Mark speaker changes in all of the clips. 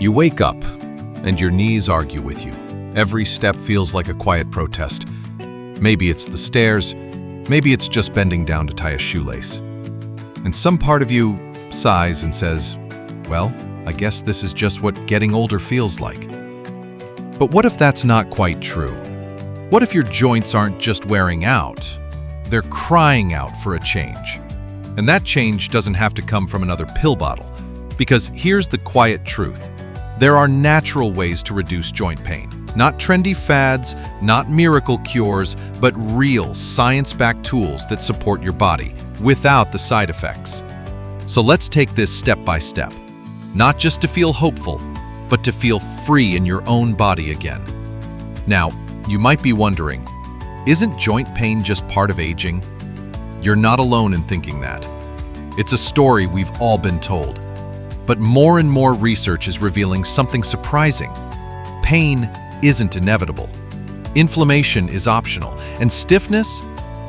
Speaker 1: You wake up, and your knees argue with you. Every step feels like a quiet protest. Maybe it's the stairs, maybe it's just bending down to tie a shoelace. And some part of you sighs and says, well, I guess this is just what getting older feels like. But what if that's not quite true? What if your joints aren't just wearing out? They're crying out for a change. And that change doesn't have to come from another pill bottle. Because here's the quiet truth. There are natural ways to reduce joint pain. Not trendy fads, not miracle cures, but real science-backed tools that support your body without the side effects. So let's take this step by step. Not just to feel hopeful, but to feel free in your own body again. Now, you might be wondering, isn't joint pain just part of aging? You're not alone in thinking that. It's a story we've all been told. But more and more research is revealing something surprising. Pain isn't inevitable. Inflammation is optional, and stiffness,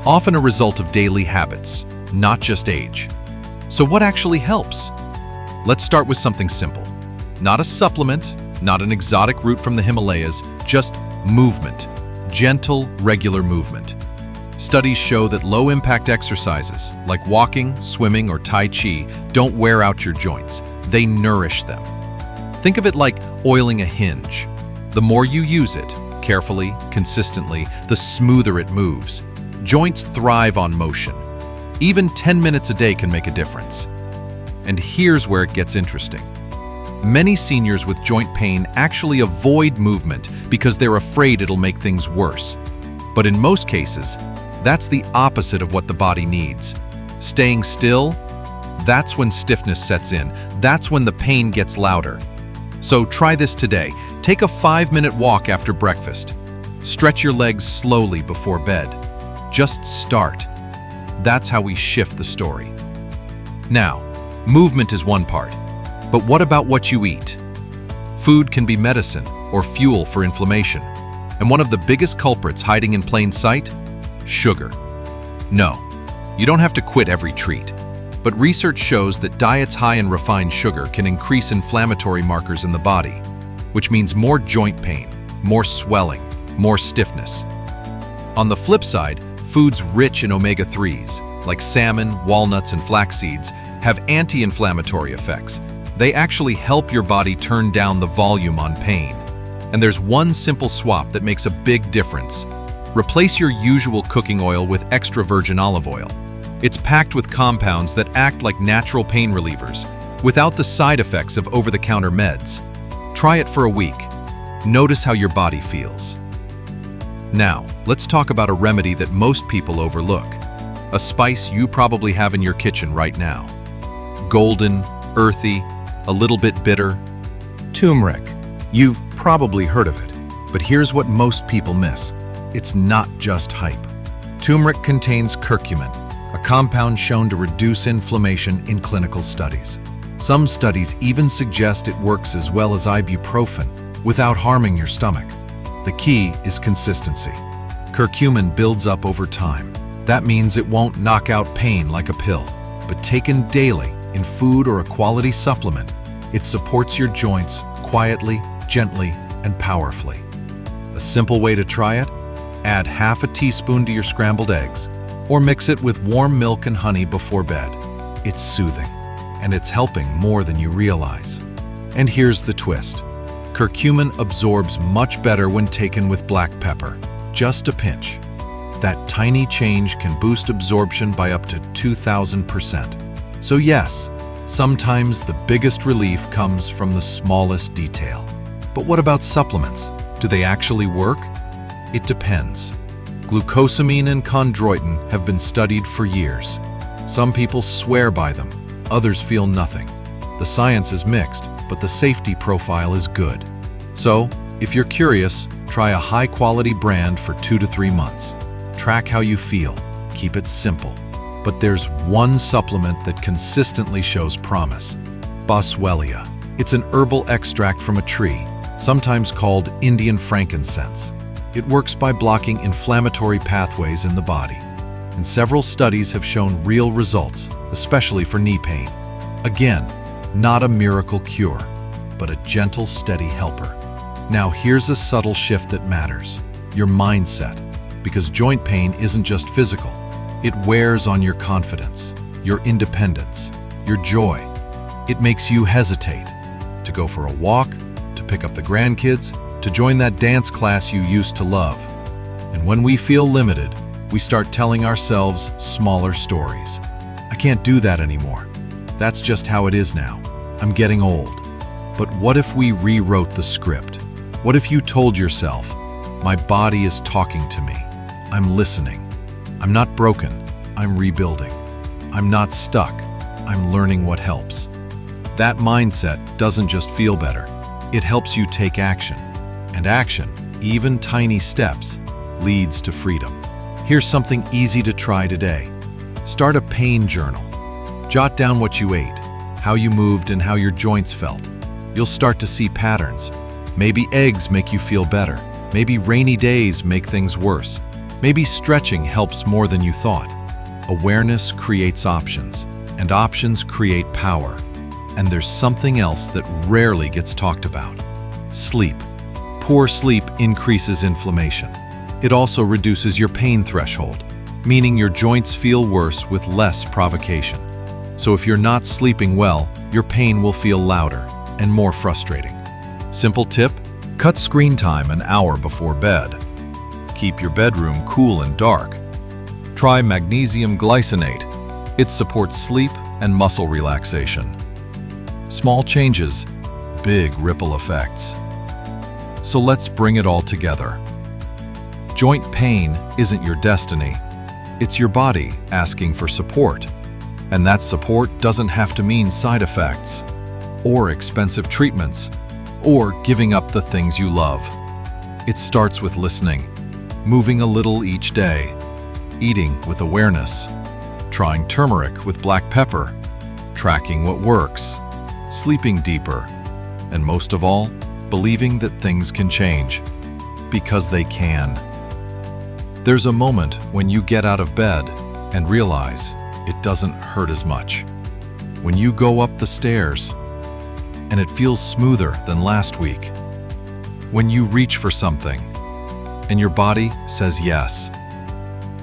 Speaker 1: often a result of daily habits, not just age. So what actually helps? Let's start with something simple. Not a supplement, not an exotic root from the Himalayas, just movement. Gentle, regular movement. Studies show that low-impact exercises, like walking, swimming, or Tai Chi, don't wear out your joints. They nourish them. Think of it like oiling a hinge. The more you use it, carefully, consistently, the smoother it moves. Joints thrive on motion. Even 10 minutes a day can make a difference. And here's where it gets interesting. Many seniors with joint pain actually avoid movement because they're afraid it'll make things worse. But in most cases, that's the opposite of what the body needs. Staying still, that's when stiffness sets in. That's when the pain gets louder. So try this today. Take a 5-minute walk after breakfast. Stretch your legs slowly before bed. Just start. That's how we shift the story. Now, movement is one part. But what about what you eat? Food can be medicine or fuel for inflammation. And one of the biggest culprits hiding in plain sight? Sugar. No, you don't have to quit every treat. But research shows that diets high in refined sugar can increase inflammatory markers in the body, which means more joint pain, more swelling, more stiffness. On the flip side, foods rich in omega-3s, like salmon, walnuts, and flax seeds, have anti-inflammatory effects. They actually help your body turn down the volume on pain. And there's one simple swap that makes a big difference. Replace your usual cooking oil with extra virgin olive oil. It's packed with compounds that act like natural pain relievers, without the side effects of over-the-counter meds. Try it for a week. Notice how your body feels. Now, let's talk about a remedy that most people overlook. A spice you probably have in your kitchen right now. Golden, earthy, a little bit bitter. Turmeric. You've probably heard of it, but here's what most people miss. It's not just hype. Turmeric contains curcumin, a compound shown to reduce inflammation in clinical studies. Some studies even suggest it works as well as ibuprofen without harming your stomach. The key is consistency. Curcumin builds up over time. That means it won't knock out pain like a pill, but taken daily in food or a quality supplement, it supports your joints quietly, gently, and powerfully. A simple way to try it? Add half a teaspoon to your scrambled eggs, or mix it with warm milk and honey before bed. It's soothing, and it's helping more than you realize. And here's the twist. Curcumin absorbs much better when taken with black pepper, just a pinch. That tiny change can boost absorption by up to 2,000%. So yes, sometimes the biggest relief comes from the smallest detail. But what about supplements? Do they actually work? It depends. Glucosamine and chondroitin have been studied for years. Some people swear by them, others feel nothing. The science is mixed, but the safety profile is good. So, if you're curious, try a high-quality brand for 2 to 3 months. Track how you feel, keep it simple. But there's one supplement that consistently shows promise. Boswellia. It's an herbal extract from a tree, sometimes called Indian frankincense. It works by blocking inflammatory pathways in the body. And several studies have shown real results, especially for knee pain. Again, not a miracle cure, but a gentle, steady helper. Now here's a subtle shift that matters: your mindset. Because joint pain isn't just physical. It wears on your confidence, your independence, your joy. It makes you hesitate to go for a walk, to pick up the grandkids, to join that dance class you used to love. And when we feel limited, we start telling ourselves smaller stories. I can't do that anymore. That's just how it is now. I'm getting old. But what if we rewrote the script? What if you told yourself, my body is talking to me. I'm listening. I'm not broken. I'm rebuilding. I'm not stuck. I'm learning what helps. That mindset doesn't just feel better. It helps you take action. And action, even tiny steps, leads to freedom. Here's something easy to try today. Start a pain journal. Jot down what you ate, how you moved, and how your joints felt. You'll start to see patterns. Maybe eggs make you feel better. Maybe rainy days make things worse. Maybe stretching helps more than you thought. Awareness creates options, and options create power. And there's something else that rarely gets talked about: sleep. Poor sleep increases inflammation. It also reduces your pain threshold, meaning your joints feel worse with less provocation. So if you're not sleeping well, your pain will feel louder and more frustrating. Simple tip: cut screen time an hour before bed. Keep your bedroom cool and dark. Try magnesium glycinate. It supports sleep and muscle relaxation. Small changes, big ripple effects. So let's bring it all together. Joint pain isn't your destiny. It's your body asking for support. And that support doesn't have to mean side effects, or expensive treatments, or giving up the things you love. It starts with listening, moving a little each day, eating with awareness, trying turmeric with black pepper, tracking what works, sleeping deeper, and most of all, believing that things can change, because they can. There's a moment when you get out of bed and realize it doesn't hurt as much. When you go up the stairs and it feels smoother than last week. When you reach for something and your body says yes.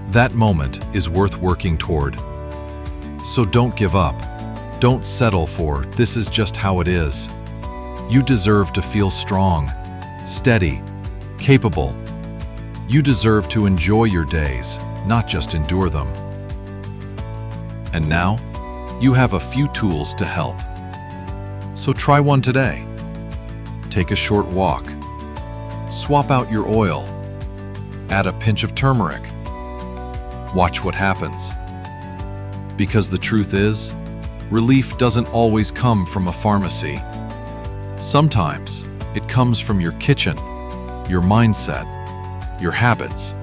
Speaker 1: That moment is worth working toward. So don't give up. Don't settle for "this is just how it is." You deserve to feel strong, steady, capable. You deserve to enjoy your days, not just endure them. And now, you have a few tools to help. So try one today. Take a short walk. Swap out your oil. Add a pinch of turmeric. Watch what happens. Because the truth is, relief doesn't always come from a pharmacy. Sometimes it comes from your kitchen, your mindset, your habits,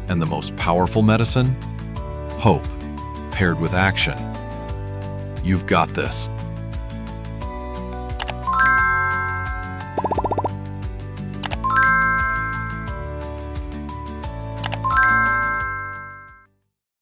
Speaker 1: and the most powerful medicine? Hope, paired with action. You've got this.